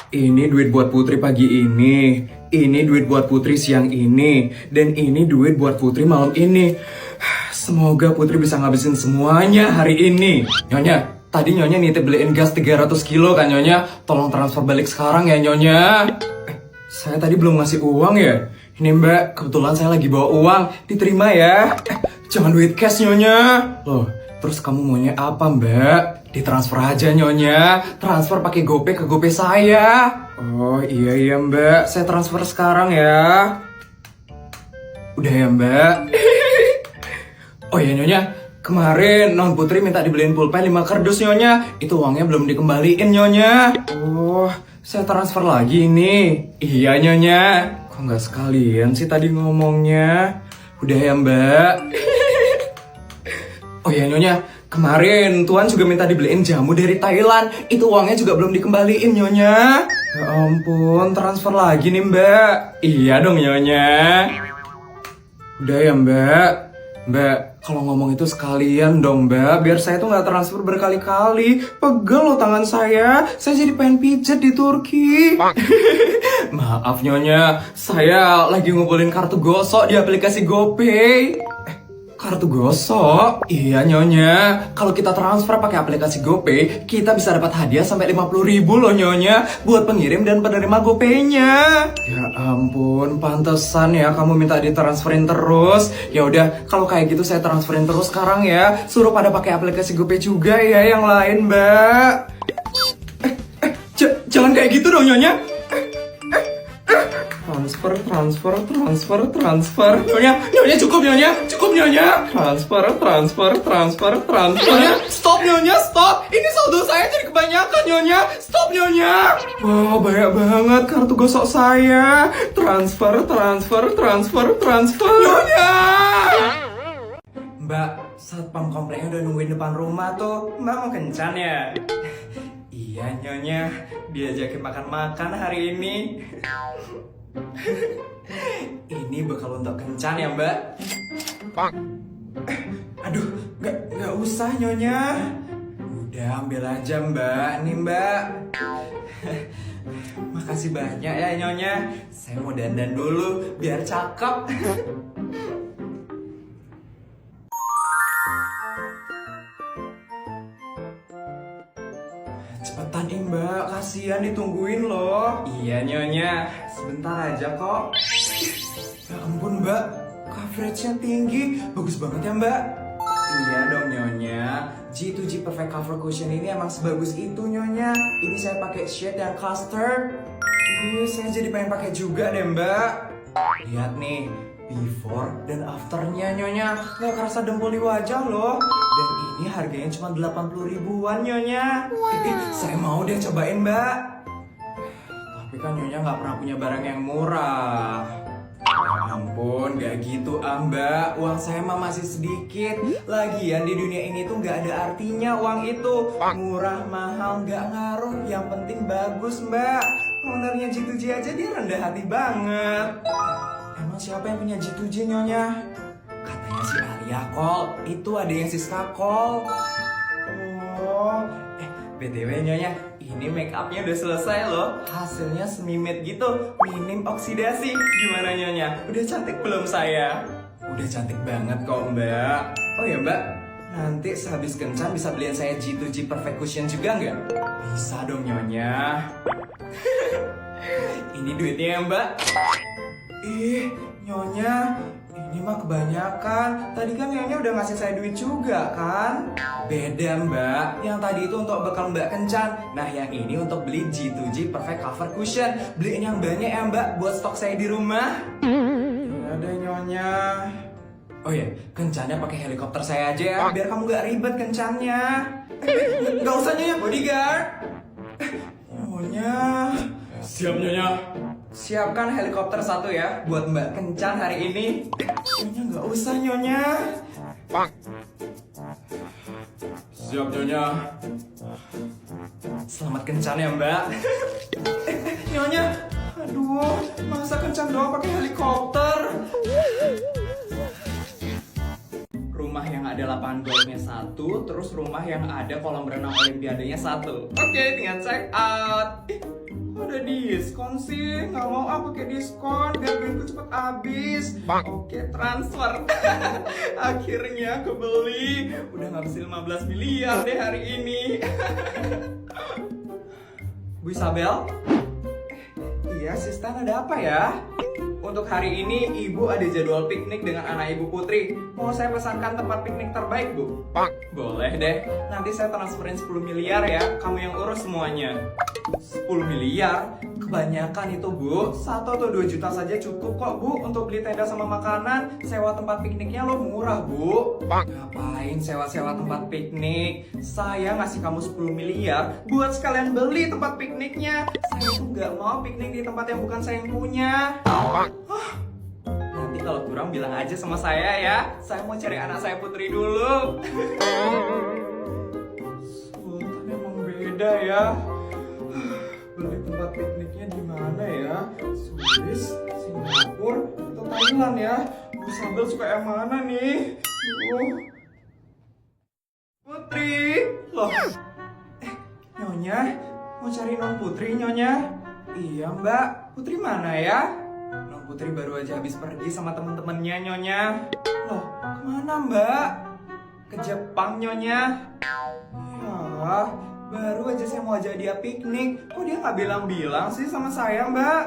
Ini duit buat Putri pagi ini duit buat Putri siang ini, dan ini duit buat Putri malam ini. Semoga Putri bisa ngabisin semuanya hari ini. Nyonya, tadi Nyonya nitip beliin gas 300 kilo kan Nyonya? Tolong transfer balik sekarang ya Nyonya. Saya tadi belum ngasih uang ya? Ini Mbak, kebetulan saya lagi bawa uang, diterima ya. Jangan duit cash Nyonya. Loh, terus kamu maunya apa Mbak? Ditransfer aja Nyonya, transfer pakai GoPay ke GoPay saya. Oh iya Mbak, saya transfer sekarang ya. Udah ya Mbak. Oh iya Nyonya, kemarin Non Putri minta dibeliin pulpen 5 kardus Nyonya. Itu uangnya belum dikembaliin Nyonya. Oh, saya transfer lagi nih. Iya Nyonya. Kok nggak sekalian sih tadi ngomongnya? Udah ya Mbak. Oh iya Nyonya, kemarin Tuan juga minta dibeliin jamu dari Thailand. Itu uangnya juga belum dikembaliin Nyonya. Ya ampun, transfer lagi nih Mbak. Iya dong Nyonya. Udah ya Mbak. Mbak, kalau ngomong itu sekalian dong Mbak, biar saya tuh nggak transfer berkali-kali. Pegel loh tangan saya jadi pengen pijet di Turki. Maaf Nyonya, saya lagi ngumpulin kartu gosok di aplikasi GoPay. Kartu gosok? Iya Nyonya, kalau kita transfer pakai aplikasi GoPay, kita bisa dapat hadiah sampai 50.000 loh Nyonya, buat pengirim dan penerima GoPay-nya. Ya ampun, pantesan ya kamu minta ditransferin terus. Ya udah, kalau kayak gitu saya transferin terus sekarang ya. Suruh pada pakai aplikasi GoPay juga ya yang lain, Mbak. Jangan kayak gitu dong Nyonya. Transfer. Nyonya cukup Nyonya. Transfer. Nyonya, stop. Ini saldo saya jadi kebanyakan Nyonya. Stop Nyonya. Wow, banyak banget kartu gosok saya. Transfer. Nyonya. Mbak, satpam kompleknya udah nungguin depan rumah tuh. Mbak mau kencan ya? Iya Nyonya, diajakin makan-makan hari ini. Ini bekal untuk kencan ya Mbak. Aduh, nggak usah Nyonya. Udah ambil aja Mbak, nih Mbak. Makasih banyak ya Nyonya. Saya mau dandan dulu biar cakep. Cepetan nih Mbak, kasihan ditungguin loh. Iya Nyonya, sebentar aja kok. Ya ampun Mbak, coveragenya tinggi, bagus banget ya Mbak. Iya dong Nyonya, G2G Perfect Cover Cushion ini emang sebagus itu Nyonya. Ini saya pakai shade yang custard. Saya jadi pengen pakai juga deh Mbak. Lihat nih, before dan afternya Nyonya, nggak kerasa dempul di wajah loh. Dan ini harganya cuma 80 ribuan Nyonya. Saya mau deh cobain Mbak. Tapi kan Nyonya nggak pernah punya barang yang murah. Ya ampun, gak gitu Mbak. Uang saya mah masih sedikit. Lagian di dunia ini tuh gak ada artinya uang itu. Murah, mahal, gak ngaruh. Yang penting bagus Mbak. Ownernya G2G aja dia rendah hati banget. Emang siapa yang punya G2G Nyonya? Katanya si Alia Kol. Itu ada yang Siska Kol. Oh, BTW Nyonya, ini make upnya udah selesai loh. Hasilnya semi matte gitu, minim oksidasi. Gimana Nyonya? Udah cantik belum saya? Udah cantik banget kok Mbak. Oh ya Mbak, nanti sehabis kencan bisa beliin saya G2G Perfect Cushion juga nggak? Bisa dong Nyonya. Ini duitnya ya Mbak. Nyonya, ini mah kebanyakan. Tadi kan Nyonya udah ngasih saya duit juga kan? Beda Mbak, yang tadi itu untuk bekal Mbak kencan. Nah yang ini untuk beli G2G Perfect Cover Cushion. Beliin yang banyak ya Mbak, buat stok saya di rumah. Ya deh Nyonya. Oh ya, kencannya pakai helikopter saya aja ya, biar kamu gak ribet kencannya. Gak usah Nyonya, bodyguard. Nyonya. Siap Nyonya. Siapkan helikopter 1 ya, buat Mbak kencan hari ini. Nyonya gak usah Nyonya. Siap Nyonya. Selamat kencan ya Mbak. Nyonya, aduh, masa kencan doang pakai helikopter? Rumah yang ada lapangan golfnya 1, terus rumah yang ada kolam renang olimpiadenya 1. Oke, tinggal check out. udah diskon sih? Nggak mau ah pakai diskon, biar duitku cepet habis. Oke, transfer. Akhirnya kebeli. Udah ngabisin 15 miliar deh hari ini. Bu Isabel? Iya, asisten, ada apa ya? Untuk hari ini ibu ada jadwal piknik dengan anak ibu Putri. Mau saya pesankan tempat piknik terbaik, Bu? Boleh deh. Nanti saya transferin 10 miliar ya. Kamu yang urus semuanya. 10 miliar? Kebanyakan itu, Bu. 1 atau 2 juta saja cukup kok, Bu, untuk beli tenda sama makanan. Sewa tempat pikniknya lo murah, Bu. Ngapain sewa-sewa tempat piknik? Saya ngasih kamu 10 miliar buat sekalian beli tempat pikniknya. Saya tuh nggak mau piknik di tempat yang bukan saya yang punya. Nanti kalau kurang bilang aja sama saya ya. Saya mau cari anak saya Putri dulu. Sultan emang beda ya. Beli tempat pikniknya di mana ya? Swiss, Singapura, atau Thailand ya? Bu Isabel suka yang mana nih? Putri, loh. Nyonya, mau cari non Putri Nyonya? Iya Mbak, Putri mana ya? Non Putri baru aja habis pergi sama temen-temennya Nyonya. Loh, kemana Mbak? Ke Jepang Nyonya. Ya, baru aja saya mau ajak dia piknik. Kok dia nggak bilang-bilang sih sama saya Mbak?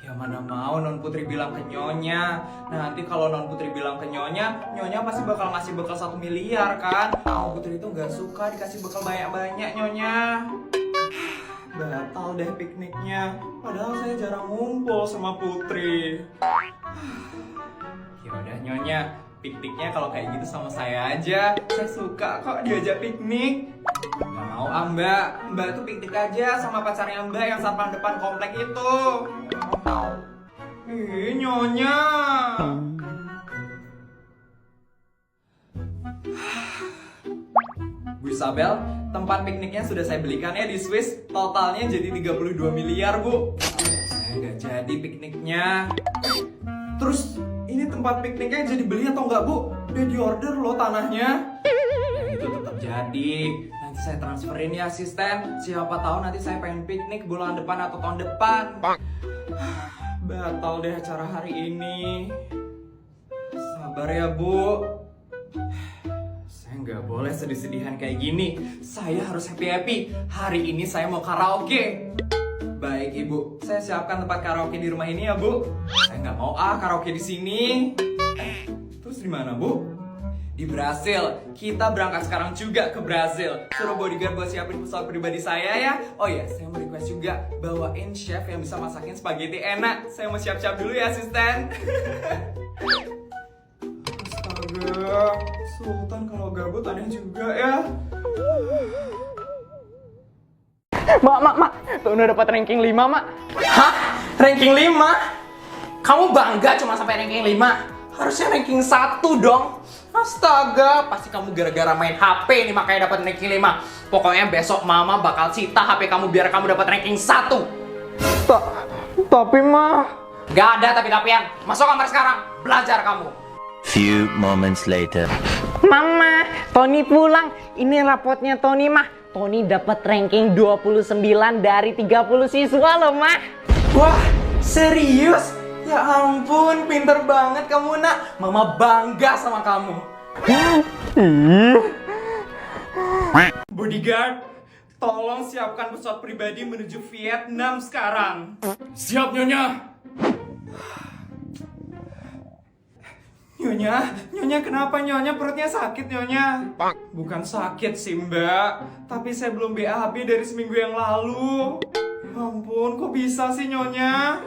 Ya mana mau non Putri bilang ke Nyonya. Nanti kalau non Putri bilang ke Nyonya, Nyonya pasti bakal ngasih bekal 1 miliar kan. Non Putri itu nggak suka dikasih bekal banyak-banyak Nyonya. Batal deh pikniknya. Padahal saya jarang ngumpul sama Putri. Ya udah Nyonya, pikniknya kalau kayak gitu sama saya aja. Saya suka kok diajak piknik. Gak mau ah Mbak. Mbak tuh piknik aja sama pacarnya Mbak yang satpam depan komplek itu. Ih Nyonya. Bu Isabel, tempat pikniknya sudah saya belikan ya di Swiss. Totalnya jadi 32 miliar Bu. Saya nggak jadi pikniknya. Terus ini tempat pikniknya jadi beli atau enggak Bu? Udah di order loh tanahnya. Ya itu tetap jadi. Nanti saya transferin ya asisten. Siapa tahu nanti saya pengen piknik bulan depan atau tahun depan. Batal deh acara hari ini. Sabar ya Bu. Saya nggak boleh sedih-sedihan kayak gini. Saya harus happy-happy. Hari ini saya mau karaoke. Baik Ibu, saya siapkan tempat karaoke di rumah ini ya Bu. Saya nggak mau karaoke di sini. Terus di mana Bu? Di Brasil. Kita berangkat sekarang juga ke Brasil. Suruh bodyguard buat siapin pesawat pribadi saya ya. Oh ya, saya mau request juga bawain chef yang bisa masakin spaghetti enak. Saya mau siap-siap dulu ya asisten. Astaga, Sultan kalau gabut aneh juga ya. Mak, Tono dapat ranking 5, Mak. Hah? Ranking 5? Kamu bangga cuma sampai ranking 5? Harusnya ranking 1 dong. Astaga, pasti kamu gara-gara main HP nih makanya dapat ranking 5. Pokoknya besok mama bakal sita HP kamu biar kamu dapat ranking 1. Tapi, Mak. Gak ada tapi-tapian. Masuk kamar sekarang. Belajar kamu. Few moments later. Mama, Tony pulang. Ini rapotnya Tony, Mah. Tony dapat ranking 29 dari 30 siswa loh, Mah. Wah, serius? Ya ampun, pinter banget kamu nak. Mama bangga sama kamu. Bodyguard, tolong siapkan pesawat pribadi menuju Vietnam sekarang. Siap Nyonya. Nyonya kenapa Nyonya? Perutnya sakit Nyonya? Bukan sakit sih Mbak, tapi saya belum BAB dari seminggu yang lalu. Ya ampun, kok bisa sih Nyonya?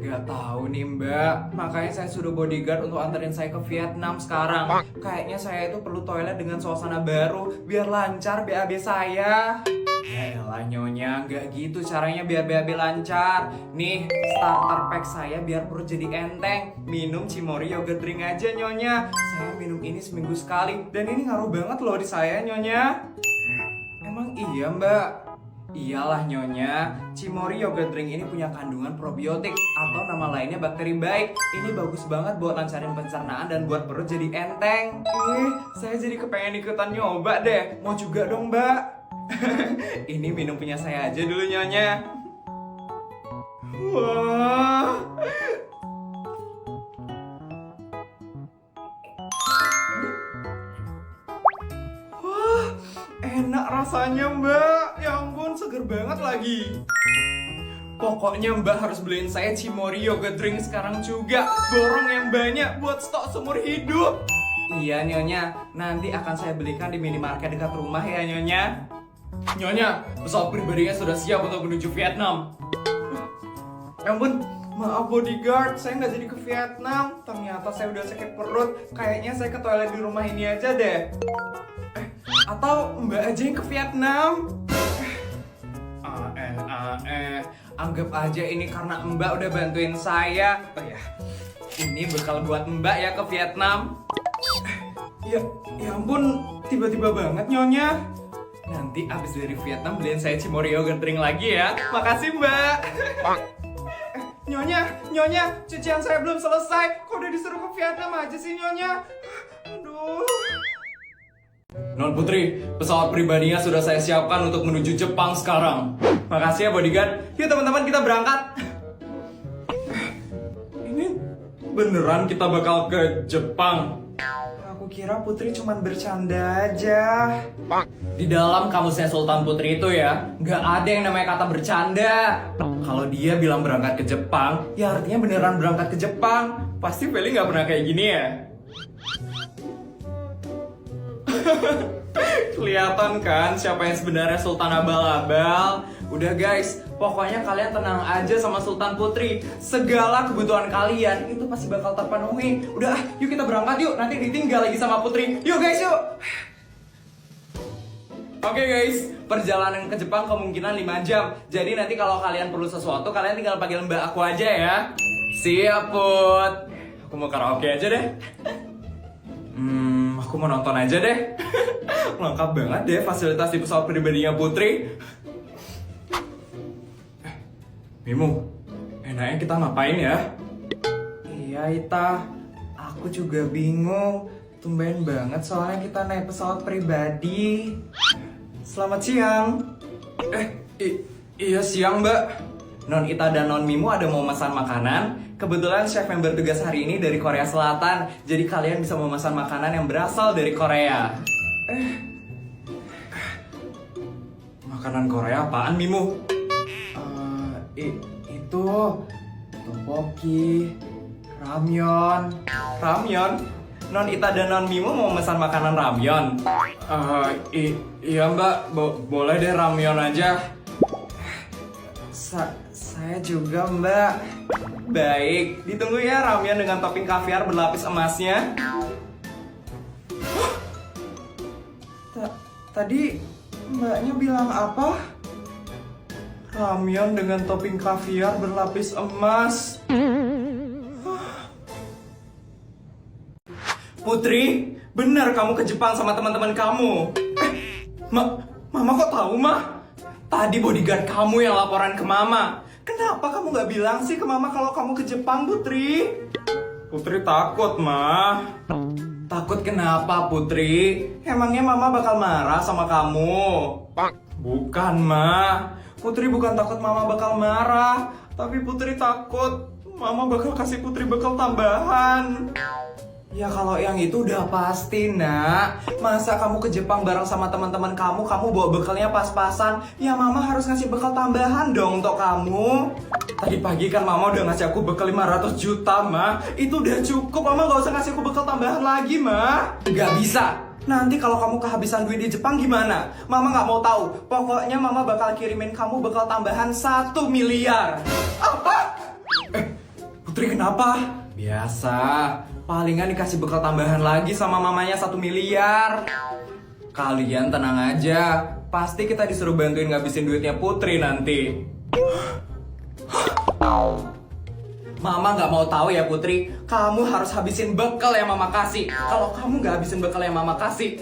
Gak tahu nih Mbak, makanya saya suruh bodyguard untuk anterin saya ke Vietnam sekarang. Kayaknya saya itu perlu toilet dengan suasana baru, biar lancar BAB saya. Yaelah Nyonya, gak gitu caranya biar BAB lancar. Nih, starter pack saya biar perut jadi enteng. Minum Cimory yogurt drink aja Nyonya. Saya minum ini seminggu sekali, dan ini ngaruh banget loh di saya Nyonya. Emang iya Mbak? Iyalah Nyonya, Cimory yogurt drink ini punya kandungan probiotik atau nama lainnya bakteri baik. Ini bagus banget buat lancarin pencernaan dan buat perut jadi enteng. Saya jadi kepengen ikutan nyoba deh. Mau juga dong Mbak? Ini minum punya saya aja dulu Nyonya. Wah. Wah, enak rasanya Mbak. Ya ampun, seger banget lagi. Pokoknya Mbak harus beliin saya Cimory Yogurt Drink sekarang juga. Borong yang banyak buat stok seumur hidup. Iya Nyonya, nanti akan saya belikan di minimarket dekat rumah ya Nyonya. Nyonya, pesawat pribadinya sudah siap untuk menuju Vietnam. Ya ampun, maaf bodyguard, saya nggak jadi ke Vietnam. Ternyata saya udah sakit perut. Kayaknya saya ke toilet di rumah ini aja deh. Atau Mbak aja yang ke Vietnam. Anggap aja ini karena Mbak udah bantuin saya. Oh ya, ini bekal buat Mbak ya ke Vietnam. Ya ampun, tiba-tiba banget Nyonya. Nanti abis dari Vietnam beliin saya Cimory Yogurt Drink lagi ya. Makasih Mbak. Nyonya, cucian saya belum selesai. Kok udah disuruh ke Vietnam aja sih Nyonya? Aduh. Non Putri, pesawat pribadinya sudah saya siapkan untuk menuju Jepang sekarang. Makasih ya bodyguard. Yuk teman-teman kita berangkat. Ini beneran kita bakal ke Jepang? Aku kira Putri cuma bercanda aja. Di dalam kamusnya Sultan Putri itu ya, nggak ada yang namanya kata bercanda. Kalau dia bilang berangkat ke Jepang, ya artinya beneran berangkat ke Jepang. Pasti Feli nggak pernah kayak gini ya. Kelihatan kan siapa yang sebenarnya Sultan Abal-Abal. Udah guys, pokoknya kalian tenang aja sama Sultan Putri. Segala kebutuhan kalian itu pasti bakal terpenuhi. Udah, yuk kita berangkat yuk. Nanti ditinggal lagi sama Putri. Yuk guys, yuk. Oke guys, perjalanan ke Jepang kemungkinan 5 jam. Jadi nanti kalau kalian perlu sesuatu, kalian tinggal panggil mbak aku aja ya. Siap Put. Aku mau karaoke aja deh. Aku mau nonton aja deh. Lengkap banget deh fasilitas di pesawat pribadinya Putri. Mimu, enaknya kita ngapain ya? Iya Ita, aku juga bingung. Tumben banget soalnya kita naik pesawat pribadi. Selamat siang. Iya siang Mbak. Non Ita dan Non Mimu ada mau pesan makanan. Kebetulan chef yang bertugas hari ini dari Korea Selatan. Jadi kalian bisa memesan makanan yang berasal dari Korea. Makanan Korea apaan Mimu? Itu tteokbokki, ramyeon. Ramyeon? Non Ita dan Non Mimu mau memesan makanan ramyeon. Iya Mbak, boleh deh ramyeon aja. Saya juga Mbak. Baik, ditunggu ya ramyeon dengan topping kaviar berlapis emasnya. Tadi Mbaknya bilang apa? Ramyeon dengan topping kaviar berlapis emas. Putri, benar kamu ke Jepang sama teman-teman kamu. Mama kok tahu, Ma? Tadi bodyguard kamu yang laporan ke Mama. Kenapa kamu nggak bilang sih ke Mama kalau kamu ke Jepang, Putri? Putri takut, Ma. Takut kenapa, Putri? Emangnya Mama bakal marah sama kamu? Bukan, Ma. Putri bukan takut Mama bakal marah. Tapi Putri takut Mama bakal kasih Putri bekal tambahan. Ya kalau yang itu udah pasti nak. Masa kamu ke Jepang bareng sama teman-teman kamu bawa bekalnya pas-pasan. Ya Mama harus ngasih bekal tambahan dong untuk kamu. Tadi pagi kan Mama udah ngasih aku bekal 500 juta Ma. Itu udah cukup, Mama gak usah ngasih aku bekal tambahan lagi Ma. Gak bisa. Nanti kalau kamu kehabisan duit di Jepang gimana? Mama gak mau tahu. Pokoknya Mama bakal kirimin kamu bekal tambahan 1 miliar. Apa? Putri kenapa? Biasa. Palingan dikasih bekal tambahan lagi sama mamanya 1 miliar. Kalian tenang aja. Pasti kita disuruh bantuin ngabisin duitnya Putri nanti. Mama nggak mau tahu ya Putri. Kamu harus habisin bekal yang Mama kasih. Kalau kamu nggak habisin bekal yang Mama kasih,